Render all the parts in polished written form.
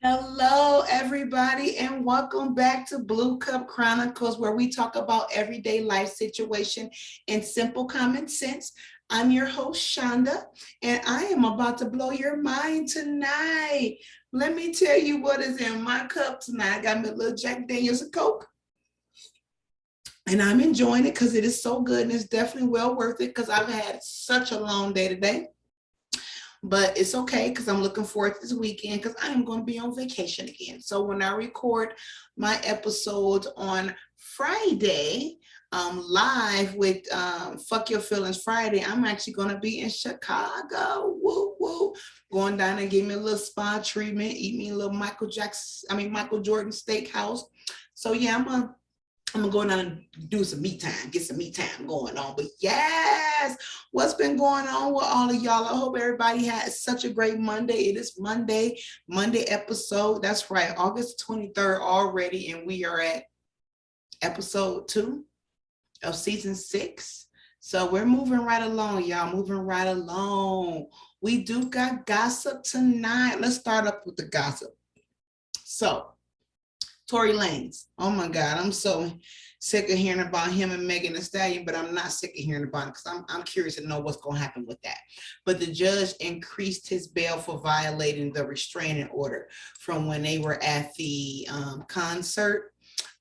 Hello, everybody, and welcome back to Blue Cup Chronicles, where we talk about everyday life situation in simple common sense. I'm your host, Shonda, and I am about to blow your mind tonight. Let me tell you what is in my cup tonight. I got my little Jack Daniels and Coke, and I'm enjoying it because it is so good, and it's definitely well worth it because I've had such a long day today. But it's okay because I'm looking forward to this weekend because I am going to be on vacation again. So when I record my episodes on Friday, live with Fuck Your Feelings Friday, I'm actually going to be in Chicago. Woo woo. Going down and give me a little spa treatment, eat me a little Michael Jordan steakhouse. So yeah, I'm gonna go down and do some me time, get some me time going on. But yes, what's been going on with all of y'all? I hope everybody had such a great Monday. It is Monday episode. That's right, August 23rd already, and we are at episode 2 of season 6. So we're moving right along, y'all. Moving right along. We do got gossip tonight. Let's start up with the gossip. So Tory Lanez. Oh my God, I'm so sick of hearing about him and Megan Thee Stallion, but I'm not sick of hearing about it because I'm curious to know what's going to happen with that. But the judge increased his bail for violating the restraining order from when they were at the concert.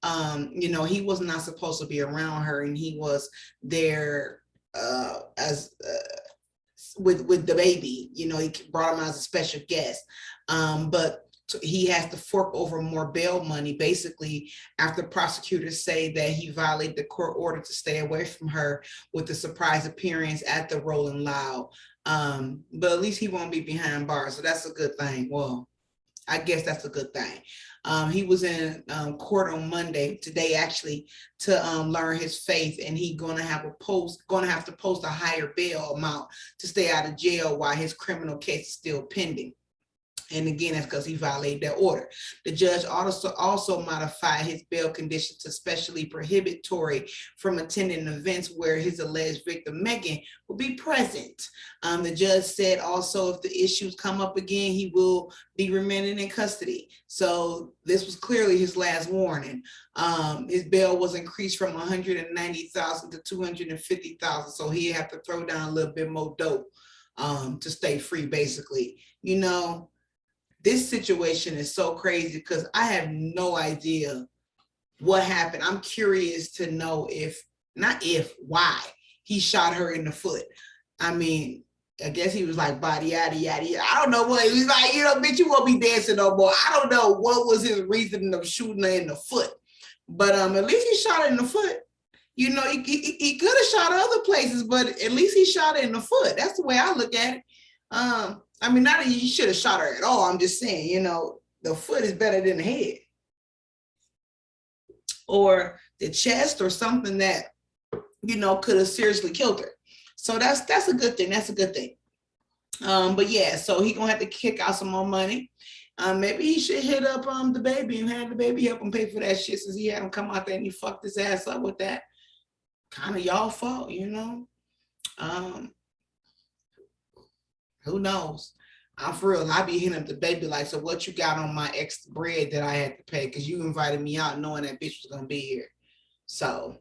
He was not supposed to be around her, and he was there as with the baby. He brought him as a special guest, but he has to fork over more bail money, basically, after prosecutors say that he violated the court order to stay away from her with the surprise appearance at the Rolling Loud. But at least he won't be behind bars, so that's a good thing. Well, I guess that's a good thing. He was in court on Monday, today actually, to learn his faith, and he's gonna have to post a higher bail amount to stay out of jail while his criminal case is still pending. And again, that's because he violated that order. The judge also modified his bail conditions to specially prohibit Tory from attending events where his alleged victim, Megan, will be present. The judge said also if the issues come up again, he will be remanded in custody. So this was clearly his last warning. His bail was increased from $190,000 to $250,000. So he had to throw down a little bit more dope to stay free, basically. This situation is so crazy because I have no idea what happened. I'm curious to know why he shot her in the foot. I mean, I guess he was like, body, yada, yada, yada. I don't know what he was like, bitch, you won't be dancing no more. I don't know what was his reason of shooting her in the foot. But at least he shot her in the foot. He could have shot her other places, but at least he shot her in the foot. That's the way I look at it. Not that you should have shot her at all. I'm just saying, the foot is better than the head or the chest or something that, could have seriously killed her. So that's a good thing. That's a good thing. But yeah, so he gonna have to kick out some more money. Maybe he should hit up the baby and have the baby help him pay for that shit since he had him come out there and he fucked his ass up with that. Kind of y'all fault, Who knows? I'm for real. I be hitting up the baby like, so what you got on my extra bread that I had to pay? Because you invited me out knowing that bitch was going to be here. So,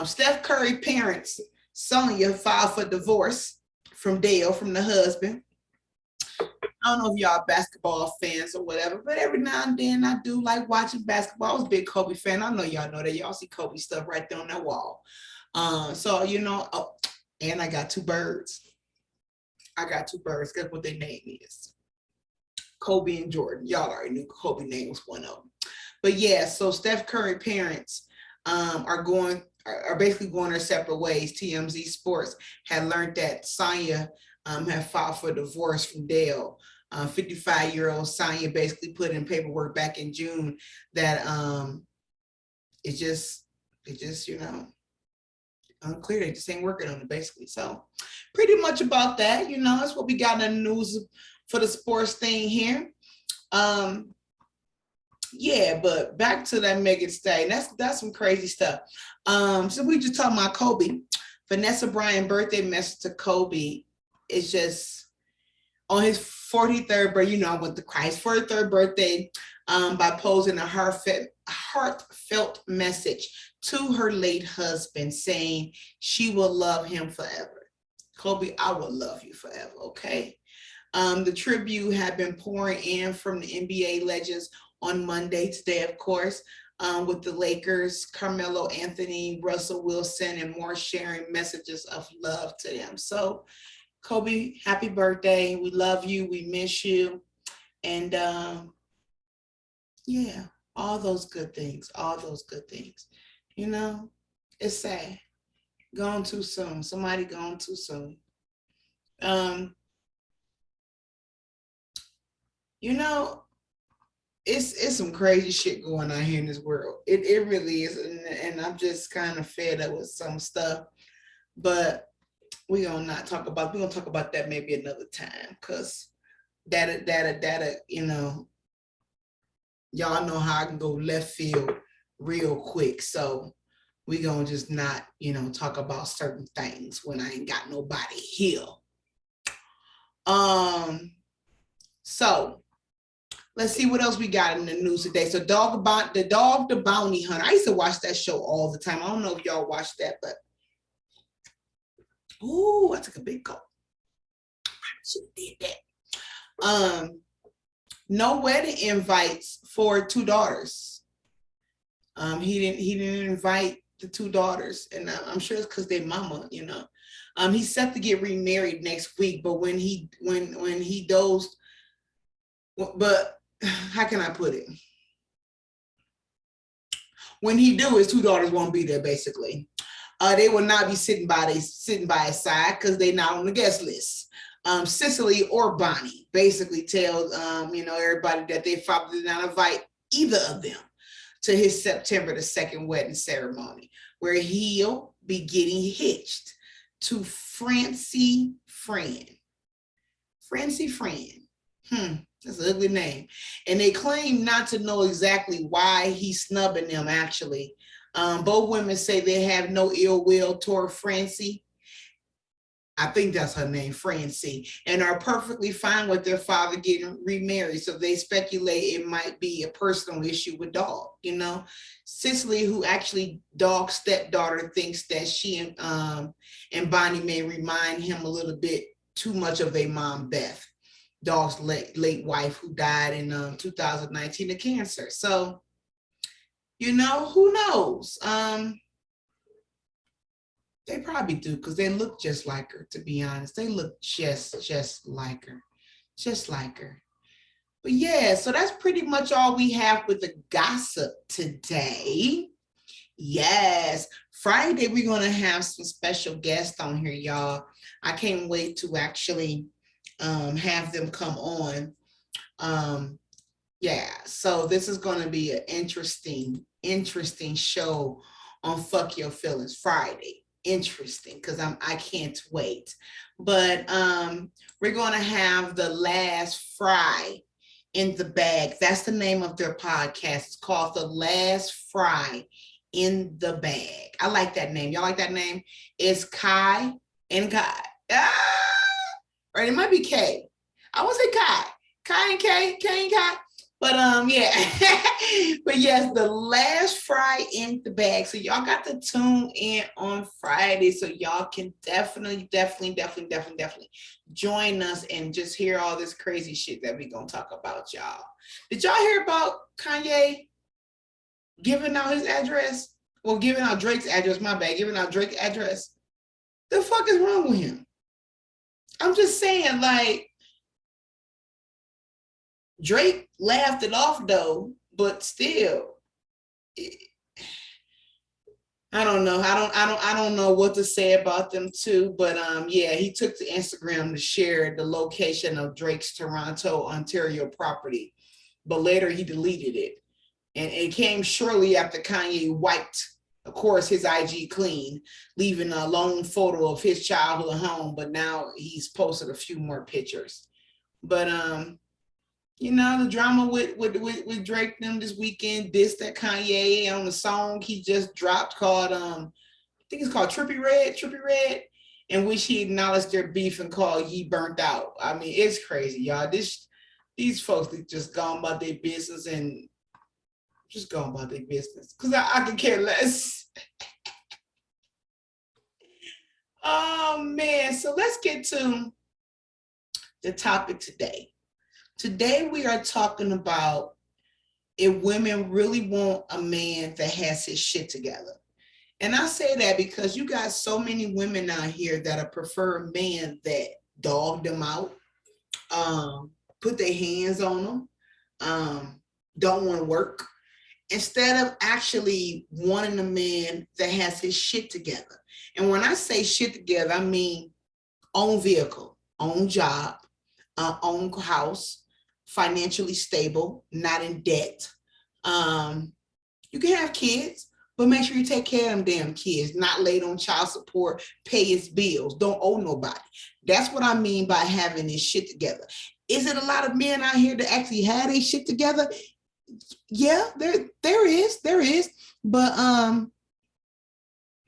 Steph Curry parents, Sonya, filed for divorce from Dale, from the husband. I don't know if y'all basketball fans or whatever, but every now and then I do like watching basketball. I was a big Kobe fan. I know y'all know that. Y'all see Kobe stuff right there on that wall. And I got two birds. Guess what their name is? Kobe and Jordan. Y'all already knew Kobe's name was one of them. But yeah, so Steph Curry parents are basically going their separate ways. TMZ Sports had learned that Sonya had filed for divorce from Dale. 55-year-old Sonya basically put in paperwork back in June that it just unclear. They just ain't working on it, basically. So pretty much about that, that's what we got in the news for the sports thing here. Yeah, but back to that Megan Stallion. That's some crazy stuff. So we just talking about Kobe. Vanessa Bryant birthday message to Kobe is just on his 43rd birthday. You know, I went to Christ's 43rd birthday by posing a heartfelt message to her late husband, saying she will love him forever. Kobe, I will love you forever, okay? The tribute had been pouring in from the NBA legends on Monday, today, of course, with the Lakers, Carmelo Anthony, Russell Wilson, and more sharing messages of love to them. So, Kobe, happy birthday. We love you. We miss you. And yeah, all those good things, all those good things. You know, it's sad. Gone too soon. Somebody gone too soon. You know, it's some crazy shit going on here in this world. It really is, and I'm just kind of fed up with some stuff. But we're gonna talk about that maybe another time, because that you know, y'all know how I can go left field real quick. So we gonna just not, you know, talk about certain things when I ain't got nobody here. So let's see what else we got in the news today. So the Bounty Hunter. I used to watch that show all the time. I don't know if y'all watched that, but I took a big gulp. I should have did that. No wedding invites for 2 daughters. He didn't invite the 2 daughters, and I'm sure it's because their mama, you know. He's set to get remarried next week, but when he dozed, but how can I put it? When he do, his 2 daughters won't be there. Basically, they will not be sitting by his side because they're not on the guest list. Cicely or Bonnie basically tells everybody that they probably did not invite either of them to his September the 2nd wedding ceremony, where he'll be getting hitched to Francie Friend. Francie Friend. That's an ugly name. And they claim not to know exactly why he's snubbing them, actually. Both women say they have no ill will toward Francie. I think that's her name, Francie, and are perfectly fine with their father getting remarried. So they speculate it might be a personal issue with Dog. You know, Cicely, who actually Dog's stepdaughter, thinks that she and Bonnie may remind him a little bit too much of their mom, Beth, Dog's late wife, who died in 2019 of cancer. So, you know, who knows? They probably do, because they look just like her, to be honest. They look just like her. Just like her. But yeah, so that's pretty much all we have with the gossip today. Yes, Friday we're going to have some special guests on here, y'all. I can't wait to actually have them come on. Yeah, so this is going to be an interesting show on Fuck Your Feelings Friday. Interesting, because I can't wait. But we're going to have the Last Fry in the Bag. That's the name of their podcast. It's called The Last Fry in the Bag. I like that name. Y'all like that name? It's Kai and Kai. Or it might be K. I want to say Kai. Kai and K. K and Kai. But yeah. But yes, The Last Fry in the Bag. So y'all got to tune in on Friday, so y'all can definitely join us and just hear all this crazy shit that we gonna talk about, y'all. Did y'all hear about Kanye giving out his address? Well, giving out Drake's address, my bad, giving out Drake's address. The fuck is wrong with him? I'm just saying, like, Drake laughed it off though, but still, I don't know. I don't know what to say about them too. But yeah, he took to Instagram to share the location of Drake's Toronto, Ontario property, but later he deleted it, and it came shortly after Kanye wiped, of course, his IG clean, leaving a lone photo of his childhood home. But now he's posted a few more pictures. But you know, the drama with Drake them this weekend, dissed at Kanye on the song he just dropped called I think it's called Trippie Redd. and wish he acknowledged their beef and called ye burnt out. I mean, it's crazy, y'all. These folks that just gone about their business and just gone about their business. Because I could care less. Oh man. So let's get to the topic today. Today we are talking about if women really want a man that has his shit together. And I say that because you got so many women out here that prefer a man that dog them out, put their hands on them, don't want to work, instead of actually wanting a man that has his shit together. And when I say shit together, I mean own vehicle, own job, own house, financially stable, not in debt. You can have kids, but make sure you take care of them damn kids, not late on child support, pay his bills, don't owe nobody. That's what I mean by having this shit together. Is it a lot of men out here that actually have their shit together? Yeah, there is. But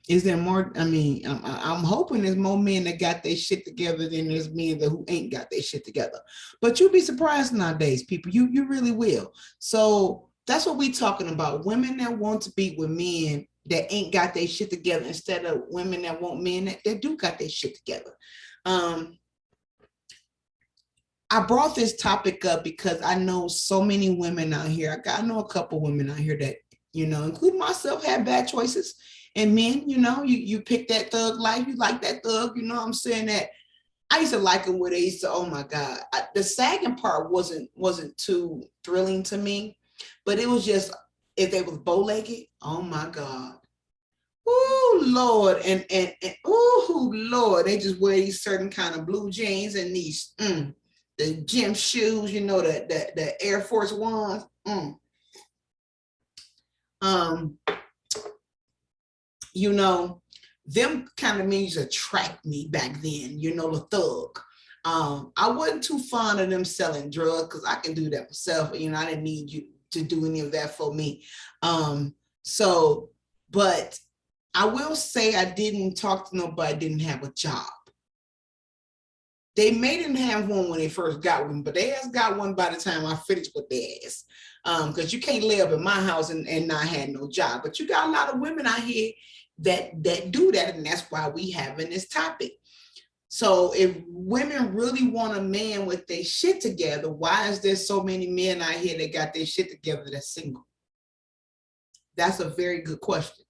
is there more? I mean, I'm hoping there's more men that got their shit together than there's men that who ain't got their shit together. But you'll be surprised nowadays, people. You really will. So that's what we talking about. Women that want to be with men that ain't got their shit together instead of women that want men that do got their shit together. I brought this topic up because I know so many women out here. I know a couple women out here that, including myself, had bad choices. And men, you pick that thug life, you like that thug, what I'm saying? That I used to like them where they used to, oh my God. The sagging part wasn't too thrilling to me, but it was just, if they was bow-legged, oh my God. Oh Lord. And oh Lord, they just wear these certain kind of blue jeans and these the gym shoes, the Air Force Ones. Them kind of means attract me back then, the thug. I wasn't too fond of them selling drugs because I can do that myself. I didn't need you to do any of that for me. But I will say I didn't talk to nobody, didn't have a job. They may didn't have one when they first got one, but they has got one by the time I finished with their ass. Because you can't live in my house and not have no job. But you got a lot of women out here that do that, and that's why we having this topic. So if women really want a man with their shit together, why is there so many men out here that got their shit together that's single? That's a very good question.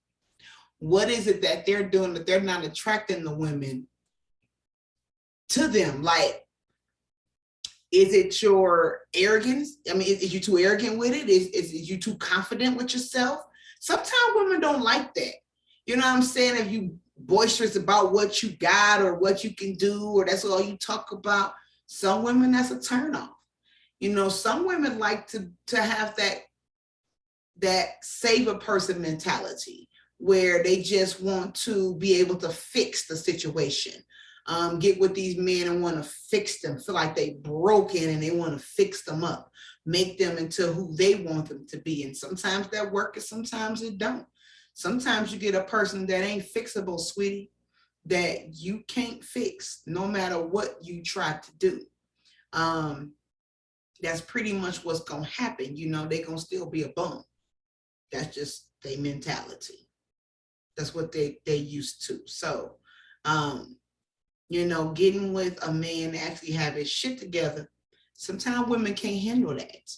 What is it that they're doing that they're not attracting the women to them? Like, is it your arrogance? I mean, is you too arrogant with it? Is you too confident with yourself? Sometimes women don't like that. You know what I'm saying? If you boisterous about what you got or what you can do, or that's all you talk about, some women, that's a turnoff. Some women like to have that save a person mentality where they just want to be able to fix the situation. Get with these men and want to fix them, feel like they broken and they want to fix them up, make them into who they want them to be. And sometimes that works and sometimes it don't. Sometimes you get a person that ain't fixable, sweetie, that you can't fix no matter what you try to do. That's pretty much what's going to happen. They're going to still be a bum. That's just their mentality. That's what they're used to. So, getting with a man that actually have his shit together, sometimes women can't handle that.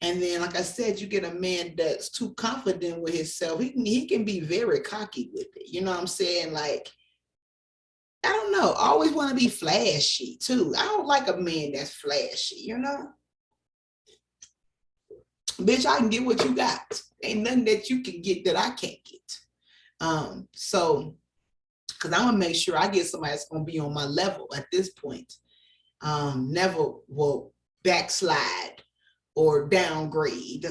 And then, like I said, you get a man that's too confident with himself. He can be very cocky with it. You know what I'm saying? Like, I don't know. I always want to be flashy too. I don't like a man that's flashy, Bitch, I can get what you got. Ain't nothing that you can get that I can't get. So, because I'm going to make sure I get somebody that's going to be on my level at this point. Never will backslide or downgrade.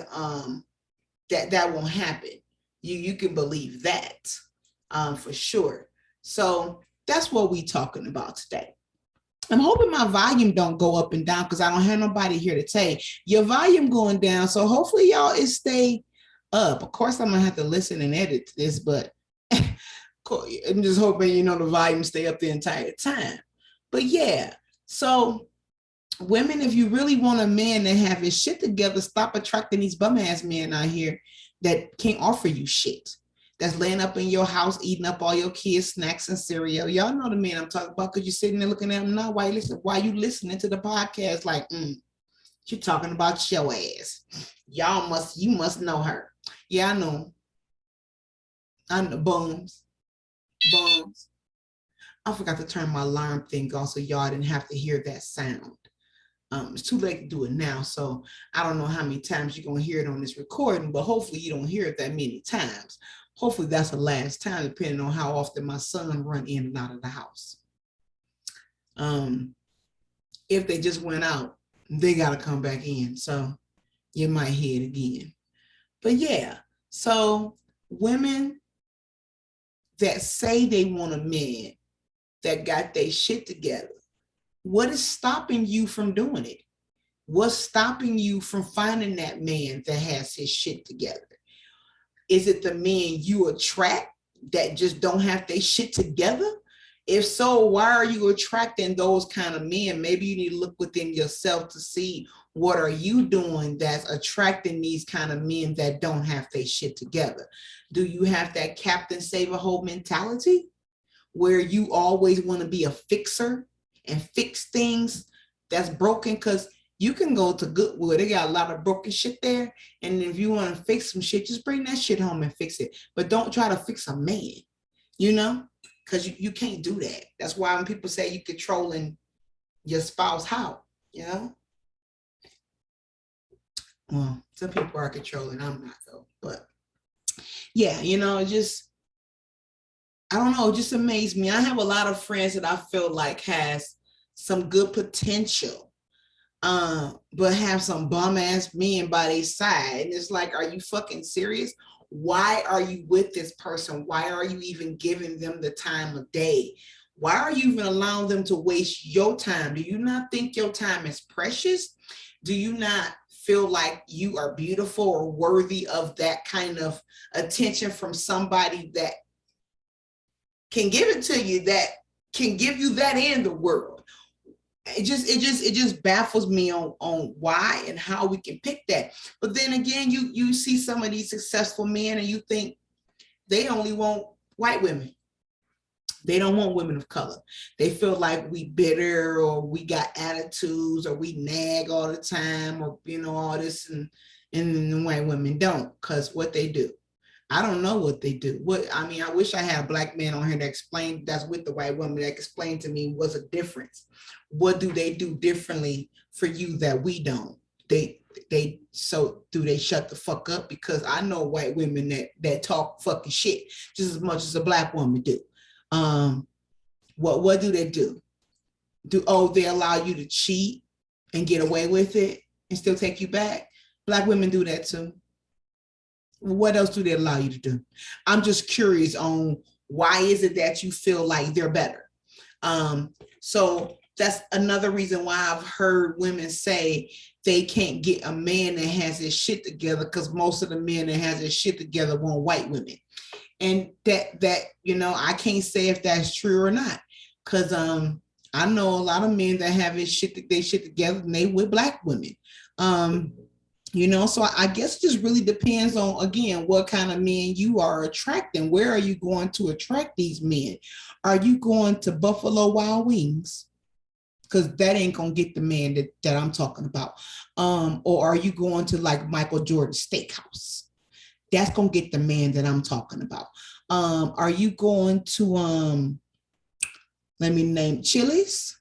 That won't happen. You can believe that for sure. So that's what we talking about today. I'm hoping my volume don't go up and down because I don't have nobody here to say your volume going down. So hopefully y'all stay up. Of course, I'm gonna have to listen and edit this, but of I'm just hoping, the volume stay up the entire time. But yeah, so women, if you really want a man to have his shit together, stop attracting these bum ass men out here that can't offer you shit. That's laying up in your house, eating up all your kids' snacks and cereal. Y'all know the man I'm talking about because you're sitting there looking at him now. Why you listening to the podcast like, you're talking about your ass. You must know her. Yeah, I know. I know. Bones. I forgot to turn my alarm thing on so y'all didn't have to hear that sound. It's too late to do it now, so I don't know how many times you're gonna hear it on this recording, but hopefully you don't hear it that many times. Hopefully that's the last time, depending on how often my son run in and out of the house. If they just went out, they gotta come back in, so you might hear it again. But yeah, so women that say they want a man that got their shit together, what is stopping you from doing it? What's stopping you from finding that man that has his shit together? Is it the men you attract that just don't have their shit together? If so, why are you attracting those kind of men? Maybe you need to look within yourself to see what are you doing that's attracting these kind of men that don't have their shit together. Do you have that Captain Save-A-Hoe mentality where you always want to be a fixer and fix things that's broken? Because you can go to Goodwill. They got a lot of broken shit there. And if you want to fix some shit, just bring that shit home and fix it. But don't try to fix a man, because you can't do that. That's why when people say you controlling your spouse, how, Well, some people are controlling. I'm not, though. But yeah, I don't know, it just amazed me. I have a lot of friends that I feel like has some good potential, but have some bum ass men by their side. And it's like, are you fucking serious? Why are you with this person? Why are you even giving them the time of day? Why are you even allowing them to waste your time? Do you not think your time is precious? Do you not feel like you are beautiful or worthy of that kind of attention from somebody that can give it to you, that can give you that in the world? It just baffles me on why and how we can pick that. But then again, you see some of these successful men and you think they only want white women. They don't want women of color. They feel like we bitter or we got attitudes or we nag all the time or, all this, and the white women don't, because what they do. I don't know what they do. I wish I had a black man on here that explained, that's with the white woman, that explained to me what's a difference. What do they do differently for you that we don't? So do they shut the fuck up? Because I know white women that talk fucking shit just as much as a black woman do. What do they do? They allow you to cheat and get away with it and still take you back? Black women do that too. What else do they allow you to do? I'm just curious on why is it that you feel like they're better? So that's another reason why I've heard women say they can't get a man that has his shit together, because most of the men that has his shit together want white women. And that I can't say if that's true or not, because I know a lot of men that have their shit together and they with black women. So I guess it just really depends on, again, what kind of men you are attracting. Where are you going to attract these men? Are you going to Buffalo Wild Wings? Because that ain't going to get the man that I'm talking about. Or are you going to like Michael Jordan Steakhouse? That's going to get the man that I'm talking about. Are you going to, let me name, Chili's?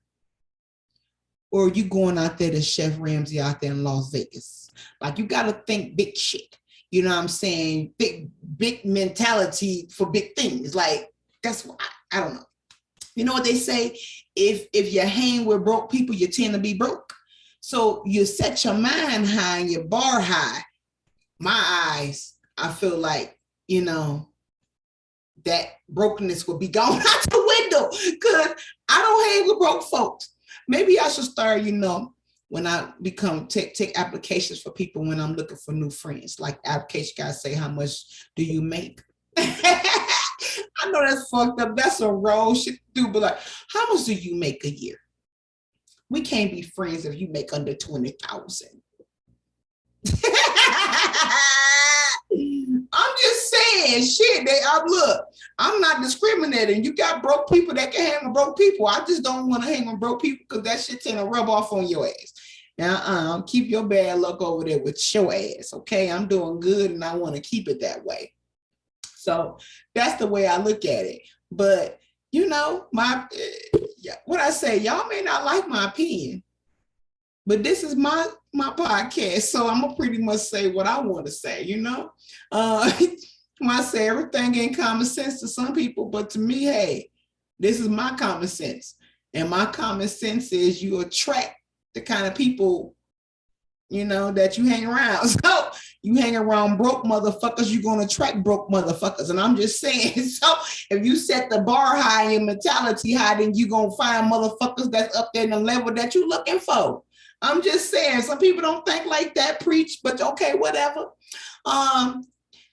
Or are you going out there to Chef Ramsay out there in Las Vegas? Like, you got to think big shit. You know what I'm saying? Big mentality for big things. Like, that's what I don't know. You know what they say? If you hang with broke people, you tend to be broke. So you set your mind high and your bar high. My eyes, I feel like, that brokenness will be gone out the window, because I don't hang with broke folks. Maybe I should start, when I take applications for people when I'm looking for new friends. Like, application guys say, how much do you make? I I know that's fucked up. That's a wrong shit to do, but like, how much do you make a year? We can't be friends if you make under 20,000. I'm just saying, shit. Look. I'm not discriminating. You got broke people that can hang with broke people. I just don't want to hang with broke people because that shit's gonna rub off on your ass. Now, keep your bad luck over there with your ass. Okay, I'm doing good, and I want to keep it that way. So that's the way I look at it. But you know, what I say, y'all may not like my opinion, but this is my podcast, so I'm gonna pretty much say what I want to say. You know, I say everything ain't common sense to some people, but to me, hey, this is my common sense, and my common sense is you attract the kind of people, you know, that you hang around. So you hang around broke motherfuckers, you're gonna attract broke motherfuckers. And I'm just saying, so if you set the bar high and mentality high, then you're gonna find motherfuckers that's up there in the level that you're looking for. I'm just saying, some people don't think like that, preach, but okay, whatever.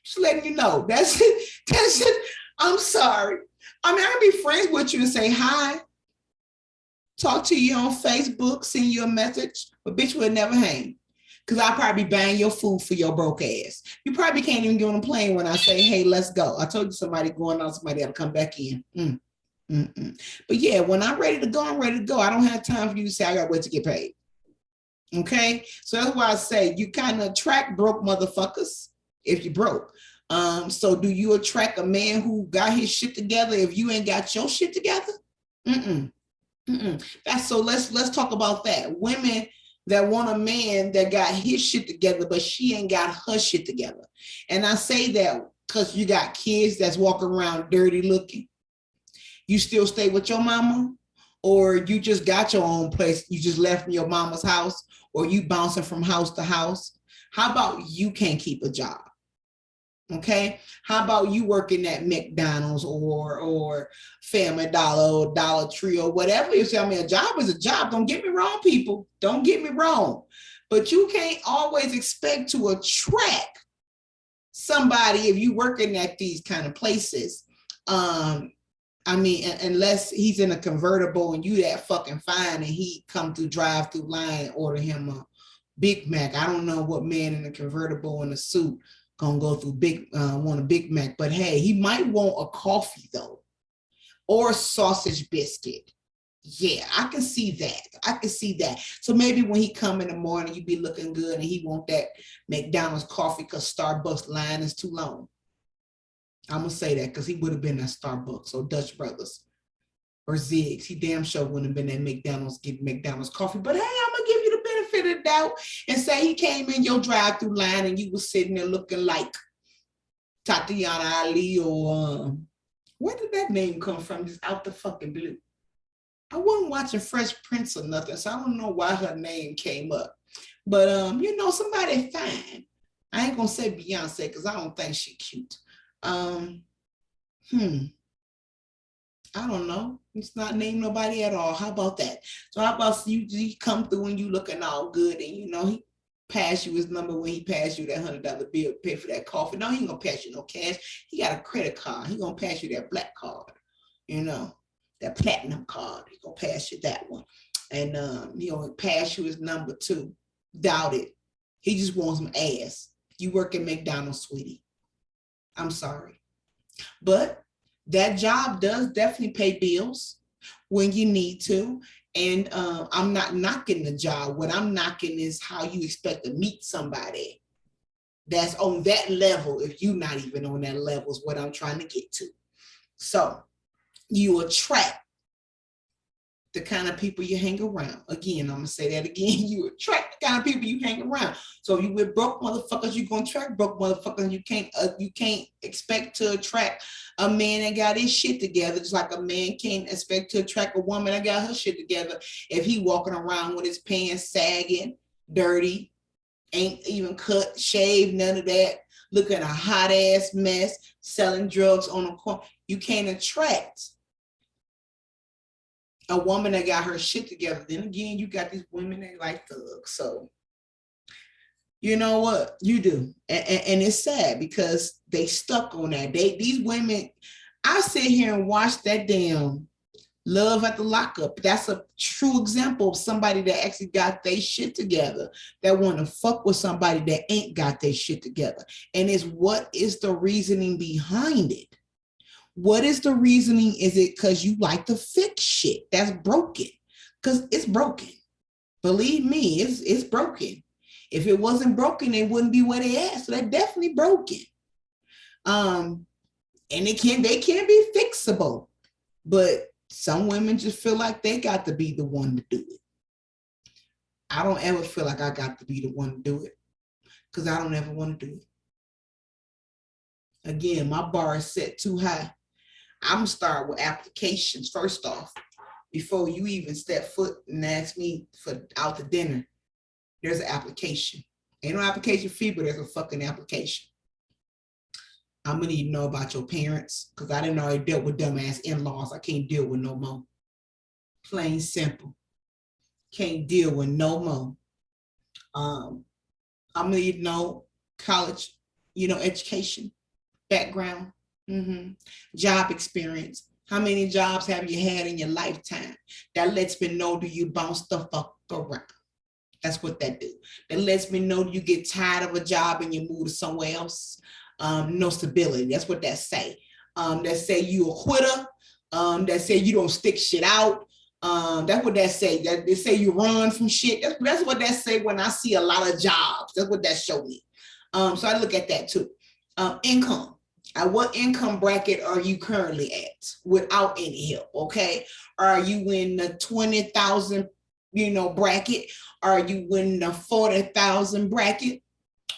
Just letting you know. That's it. That's it. I'm sorry. I mean, I can be friends with you and say hi, talk to you on Facebook, send you a message, but bitch, we'll never hang. Because I'll probably be buying your food for your broke ass. You probably can't even get on a plane when I say, hey, let's go. I told you somebody going on, somebody that'll come back in. But yeah, when I'm ready to go, I'm ready to go. I don't have time for you to say, I got to wait to get paid. Okay? So that's why I say you kind of attract broke motherfuckers if you broke. So do you attract a man who got his shit together if you ain't got your shit together? That's so let's talk about that. Women that want a man that got his shit together, but she ain't got her shit together. And I say that because you got kids that's walking around dirty looking. You still stay with your mama, or you just got your own place. You just left your mama's house, or you bouncing from house to house. How about you can't keep a job? Okay, how about you working at McDonald's or Family Dollar or Dollar Tree or whatever you say? I mean, a job is a job. Don't get me wrong, people. Don't get me wrong. But you can't always expect to attract somebody if you working at these kind of places. I mean, unless he's in a convertible and you that fucking fine and he come through drive-through line and order him a Big Mac. I don't know what man in a convertible in a suit gonna go through want a Big Mac, but hey, he might want a coffee though, or a sausage biscuit. Yeah, I can see that. So maybe when he come in the morning, you be looking good and he want that McDonald's coffee because Starbucks line is too long. I'm gonna say that because he would have been at Starbucks or Dutch Brothers or Ziggs. He damn sure wouldn't have been at McDonald's getting McDonald's coffee. But hey, I'm gonna give you the benefit of the doubt and say he came in your drive-through line and you was sitting there looking like Tatiana Ali or where did that name come from? Just out the fucking blue. I wasn't watching Fresh Prince or nothing, so I don't know why her name came up. But you know, somebody fine. I ain't gonna say Beyonce because I don't think she cute. I don't know. It's not name nobody at all. How about that? So how about you come through and you looking all good and you know he pass you his number when he passed you that $100 bill to pay for that coffee. No, he ain't gonna pass you no cash. He got a credit card. He gonna pass you that black card, you know, that platinum card. He gonna pass you that one. And he gonna pass you his number too. Doubt it. He just wants some ass. You work at McDonald's, sweetie. I'm sorry. But that job does definitely pay bills when you need to. And I'm not knocking the job. What I'm knocking is how you expect to meet somebody that's on that level if you're not even on that level is what I'm trying to get to. So you attract the kind of people you hang around. Again, I'm gonna say that again. You attract the kind of people you hang around. So if you with broke motherfuckers, you're gonna attract broke motherfuckers. You can't expect to attract a man that got his shit together, just like a man can't expect to attract a woman that got her shit together if he walking around with his pants sagging, dirty, ain't even cut, shaved, none of that, looking a hot ass mess, selling drugs on a corner. You can't attract a woman that got her shit together. Then again, you got these women that like thugs. So you know what? You do. And it's sad because they stuck on that. These women, I sit here and watch that damn Love at the Lockup. That's a true example of somebody that actually got their shit together, that want to fuck with somebody that ain't got their shit together. And it's what is the reasoning behind it? What is the reasoning? Is it because you like to fix shit that's broken? Because it's broken. Believe me, it's broken. If it wasn't broken, it wouldn't be where they at. So they're definitely broken. And they can be fixable, but some women just feel like they got to be the one to do it. I don't ever feel like I got to be the one to do it because I don't ever want to do it. Again, my bar is set too high. I'm going to start with applications first off. Before you even step foot and ask me for out to dinner, there's an application. Ain't no application fee, but there's a fucking application. I'm going to need to know about your parents because I didn't already dealt with dumbass in-laws. I can't deal with no more. Plain simple. Can't deal with no more. I'm going to need to know college, education, background, job experience. How many jobs have you had in your lifetime? That lets me know, do you bounce the fuck around? That's what that do. That lets me know, do you get tired of a job and you move to somewhere else? No stability. That's what that say. That say you a quitter. That say you don't stick shit out. That's what that say. That they say you run from shit. That's what that say when I see a lot of jobs. That's what that show me. So I look at that too. Income. At what income bracket are you currently at without any help? Okay. Are you in the 20,000, bracket? Are you in the 40,000 bracket?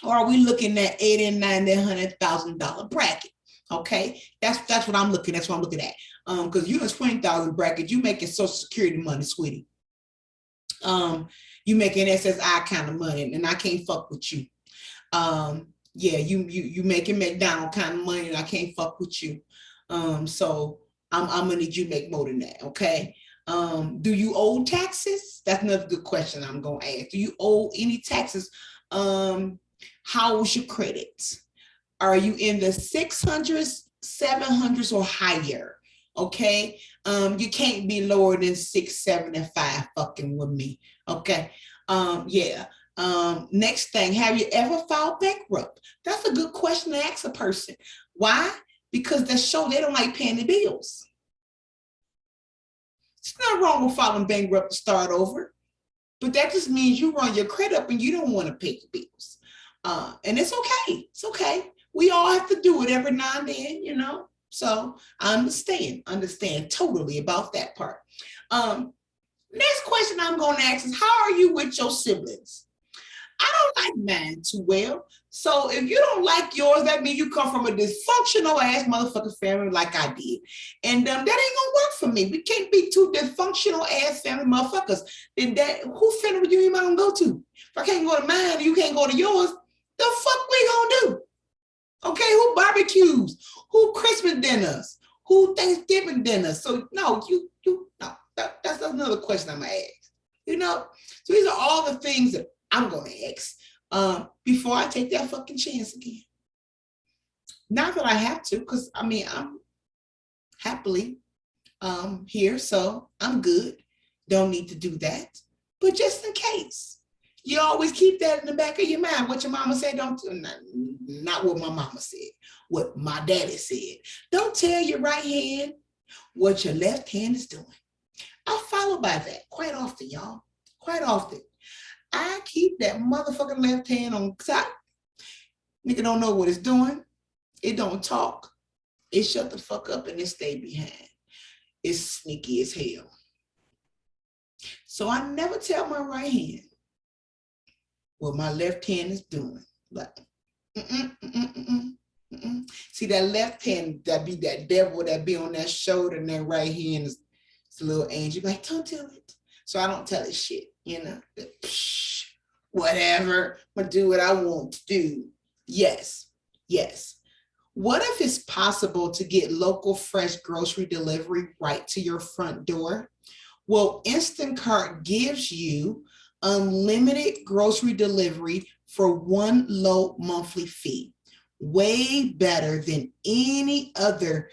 Or are we looking at $80,000, $90,000, $100,000 bracket? Okay. That's what I'm looking. That's what I'm looking at. Because you in 20,000 bracket, you making Social Security money, sweetie. You making SSI kind of money, and I can't fuck with you. Yeah, you making McDonald's kind of money and I can't fuck with you. So I'm gonna need you to make more than that, okay? Do you owe taxes? That's another good question I'm gonna ask. Do you owe any taxes? How was your credit? Are you in the 600s, 700s, or higher? Okay, you can't be lower than 675 fucking with me, okay? Yeah. Next thing, have you ever filed bankrupt? That's a good question to ask a person. Why? Because that show they don't like paying the bills. It's not wrong with filing bankrupt to start over, but that just means you run your credit up and you don't want to pay the bills. And it's okay. It's okay. We all have to do it every now and then, So I understand totally about that part. Next question I'm going to ask is, how are you with your siblings? I don't like mine too well. So if you don't like yours, that means you come from a dysfunctional ass motherfucking family like I did. And that ain't gonna work for me. We can't be two dysfunctional ass family motherfuckers. Then who family you even gonna go to? If I can't go to mine and you can't go to yours, the fuck we gonna do? Okay, who barbecues? Who Christmas dinners? Who Thanksgiving dinners? So no, no. That's another question I'm gonna ask. So these are all the things that I'm going to ask before I take that fucking chance again. Not that I have to, because I'm happily here, so I'm good. Don't need to do that. But just in case, you always keep that in the back of your mind. What your mama said, not what my mama said, what my daddy said. Don't tell your right hand what your left hand is doing. I follow by that quite often, y'all. Quite often. I keep that motherfucking left hand on top. Nigga don't know what it's doing. It don't talk. It shut the fuck up and it stay behind. It's sneaky as hell. So I never tell my right hand what my left hand is doing. Like, See that left hand, that be that devil that be on that shoulder, and that right hand is a little angel. Like, don't tell it. So I don't tell it shit, whatever, I'm gonna do what I want to do. Yes. What if it's possible to get local fresh grocery delivery right to your front door? Well, Instacart gives you unlimited grocery delivery for one low monthly fee. Way better than any other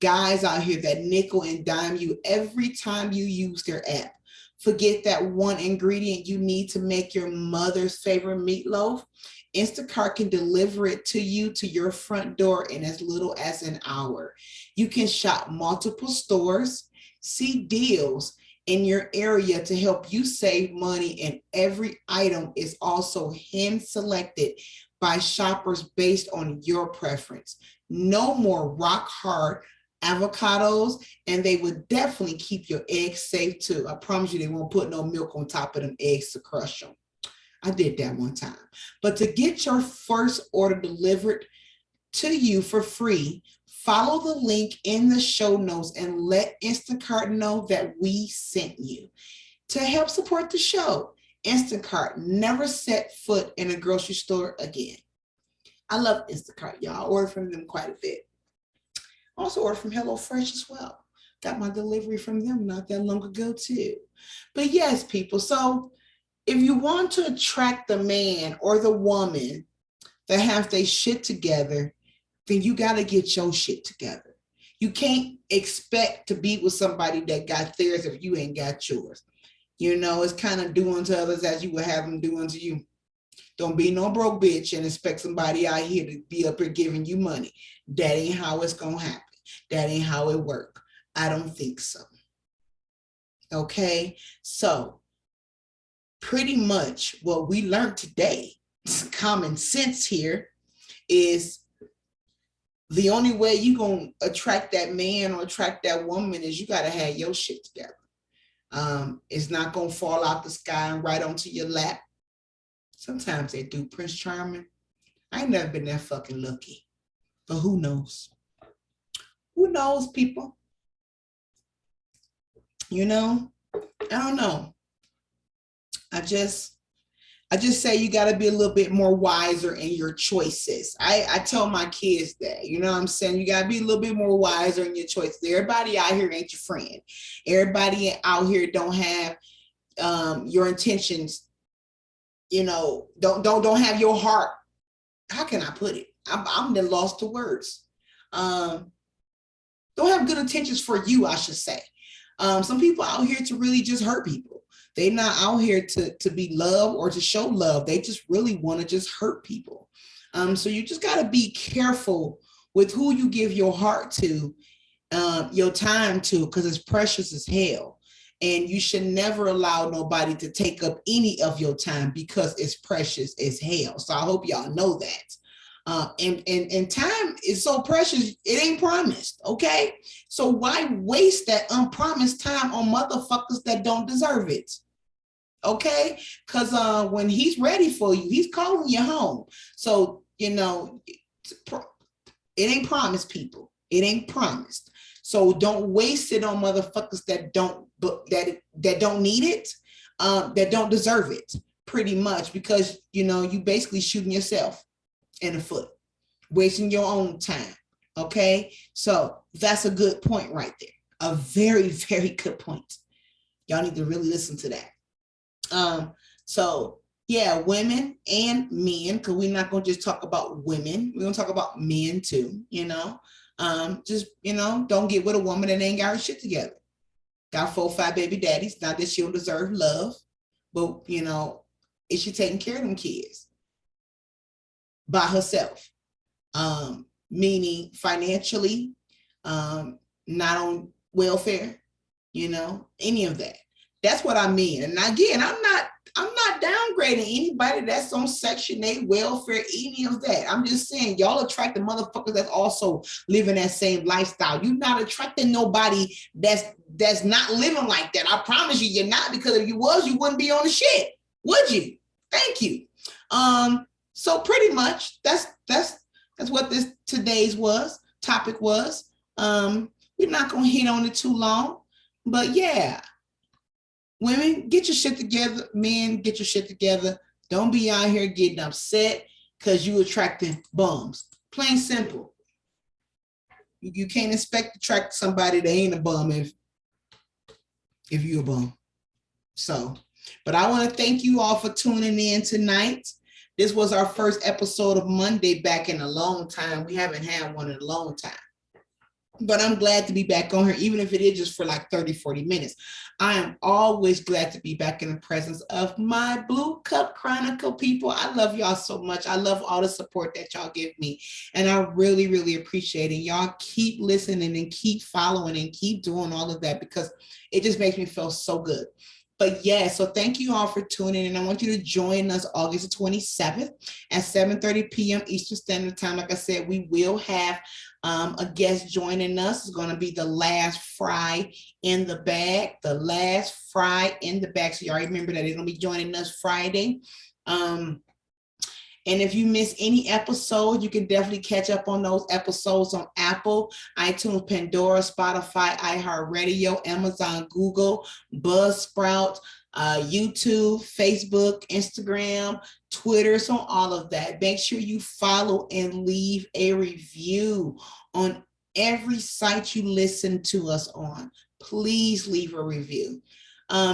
guys out here that nickel and dime you every time you use their app. Forget that one ingredient you need to make your mother's favorite meatloaf. Instacart can deliver it to you to your front door in as little as an hour. You can shop multiple stores, see deals in your area to help you save money, and every item is also hand selected by shoppers based on your preference. No more rock hard avocados, and they would definitely keep your eggs safe too. I promise you they won't put no milk on top of them eggs to crush them. I did that one time. But to get your first order delivered to you for free, follow the link in the show notes and let Instacart know that we sent you. To help support the show, Instacart, never set foot in a grocery store again. I love Instacart, y'all. I order from them quite a bit. Also order from HelloFresh as well. Got my delivery from them not that long ago too. But yes, people, so if you want to attract the man or the woman that have their shit together, then you got to get your shit together. You can't expect to be with somebody that got theirs if you ain't got yours. You know, it's kind of do unto others as you would have them do unto you. Don't be no broke bitch and expect somebody out here to be up here giving you money. That ain't how it's going to happen. That ain't how it works. I don't think so. Okay, so pretty much what we learned today, common sense here, is the only way you're going to attract that man or attract that woman is you got to have your shit together. It's not going to fall out the sky and right onto your lap. Sometimes they do, Prince Charming. I ain't never been that fucking lucky. But who knows? Who knows, people? You know, I don't know. I just say you got to be a little bit more wiser in your choices. I tell my kids that, you know what I'm saying? You got to be a little bit more wiser in your choices. Everybody out here ain't your friend. Everybody out here don't have your intentions, you know, don't have your heart. How can I put it? I'm then lost to words. Don't have good intentions for you, I should say. Some people out here to really just hurt people. They're not out here to be loved or to show love. They just really want to just hurt people. So you just got to be careful with who you give your heart to, your time to, because it's precious as hell. And you should never allow nobody to take up any of your time because it's precious as hell. So I hope y'all know that. And time is so precious, it ain't promised, okay? So why waste that unpromised time on motherfuckers that don't deserve it? Okay? Because when he's ready for you, he's calling you home. So, you know, it ain't promised, people. It ain't promised. So don't waste it on motherfuckers that don't need it, that don't deserve it, pretty much, because, you know, you basically shooting yourself in the foot, wasting your own time. Okay, so that's a good point right there. A very, very good point. Y'all need to really listen to that. So yeah, women and men, because we're not going to just talk about women. We're going to talk about men too, you know. Just, you know, don't get with a woman that ain't got her shit together. Got 4 or 5 baby daddies. Not that she don't deserve love, but, you know, is she taking care of them kids by herself? Meaning financially, not on welfare, you know, any of that. That's what I mean. And again, I'm not downgrading anybody that's on Section 8, welfare, any of that. I'm just saying, y'all attract the motherfuckers that's also living that same lifestyle. You're not attracting nobody that's not living like that. I promise you, you're not, because if you was, you wouldn't be on the shit, would you? Thank you. So pretty much that's what this today's topic was. We're not gonna hit on it too long, but yeah. Women, get your shit together. Men, get your shit together. Don't be out here getting upset because you attracting bums. Plain simple. You can't expect to attract somebody that ain't a bum if you're a bum. So, but I want to thank you all for tuning in tonight. This was our first episode of Monday back in a long time. We haven't had one in a long time. But I'm glad to be back on here, even if it is just for like 30, 40 minutes. I am always glad to be back in the presence of my Blue Cup Chronicle people. I love y'all so much. I love all the support that y'all give me. And I really, really appreciate it. Y'all keep listening and keep following and keep doing all of that because it just makes me feel so good. But yeah, so thank you all for tuning in. I want you to join us August 27th at 7:30 p.m. Eastern Standard Time. Like I said, we will have a guest joining us. Is going to be the last fry in the bag. The last fry in the bag. So y'all remember that they're going to be joining us Friday. And if you miss any episode, you can definitely catch up on those episodes on Apple, iTunes, Pandora, Spotify, iHeartRadio, Amazon, Google, Buzzsprout, YouTube, Facebook, Instagram, Twitter, so all of that. Make sure you follow and leave a review on every site you listen to us on. Please leave a review.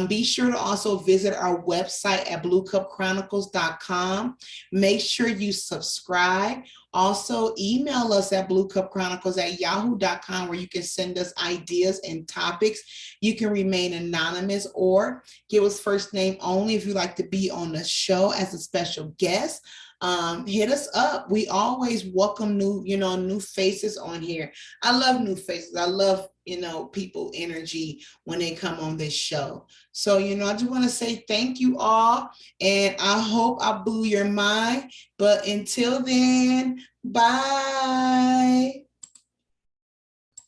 Be sure to also visit our website at bluecupchronicles.com. Make sure you subscribe. Also, email us at bluecupchronicles@yahoo.com where you can send us ideas and topics. You can remain anonymous or give us first name only if you'd like to be on the show as a special guest. Hit us up. We always welcome new faces on here. I love new faces. I love, people energy when they come on this show. So, I just want to say thank you all. And I hope I blew your mind. But until then, bye.